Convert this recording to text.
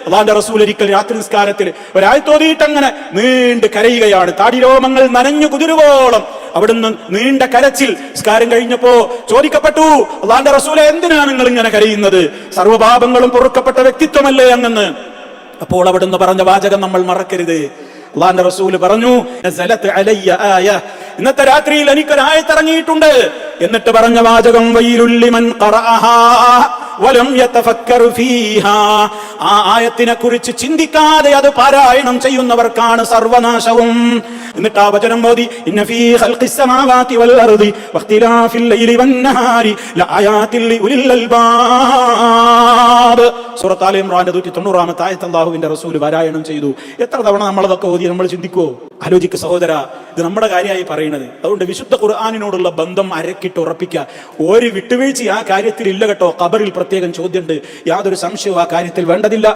അള്ളാന്റെ റസൂൽ ഒരിക്കൽ രാത്രി നിസ്കാരത്തിൽ ഒരായത്തോതിയിട്ട് അങ്ങനെ നീണ്ട് കരയുകയാണ്. താടിരോമങ്ങൾ നനഞ്ഞു കുതിരുവോളം അവിടുന്ന് നീണ്ട കരച്ചിൽ. നിസ്കാരം കഴിഞ്ഞപ്പോ ചോദിക്കപ്പെട്ടു, അള്ളാന്റെ റസൂലെ, എന്തിനാണ് നിങ്ങൾ ഇങ്ങനെ കരയുന്നത്? സർവ്വപാപങ്ങളും പൊറുക്കപ്പെട്ട വ്യക്തിത്വമല്ലേ അങ്ങെന്ന്. അപ്പോൾ അവിടുന്ന് പറഞ്ഞ വാചകം നമ്മൾ മറക്കരുത്. അള്ളാന്റെ റസൂല് പറഞ്ഞു, ഇന്നത്തെ രാത്രിയിൽ എനിക്കൊരായത്ത് ഇറങ്ങിയിട്ടുണ്ട്. എന്നിട്ട് പറഞ്ഞ വാചകം, വൈലുൽ ലിമൻ ഖറഅഹാ വലം യതഫക്കറു ഫീഹാ. ആ ആയത്തിനെ കുറിച്ച് ചിന്തിക്കാതെ അത് പാരായണം ചെയ്യുന്നവർക്കാണ് സർവനാശവും. എന്നിട്ട് ആ വചനം ഓതി, ഇന്ന ഫീ ഖൽഖിസ് സമാവാതി വൽ അർദി വഖ്തിലാഫിൽ ലൈലി വന്നഹാരി ലആയാതിൽ ലിഉലിൽ അൽബാബ്. സൂറത്ത് ആല ഇംറാന്റെ 190-ാമത്തെ ആയത്ത് അല്ലാഹുവിന്റെ റസൂൽ പാരായണം ചെയ്തു. എത്ര തവണ നമ്മളതൊക്കെ ഓതി നമ്മൾ ചിന്തിക്കുവോ? ആലോചിക്ക് സഹോദര, ഇത് നമ്മുടെ കാര്യമായി പറയുന്നത്. അതുകൊണ്ട് വിശുദ്ധ ഖുർആനിനോടുള്ള ബന്ധം അരക്കിട്ട് ഉറപ്പിക്കുക. ഒരു വിട്ടുവീഴ്ച ആ കാര്യത്തിൽ ഇല്ല കേട്ടോ. ഖബറിൽ പ്രത്യേകം ചോദ്യമുണ്ട്, യാതൊരു സംശയവും ആ കാര്യത്തിൽ വേണ്ടതില്ല.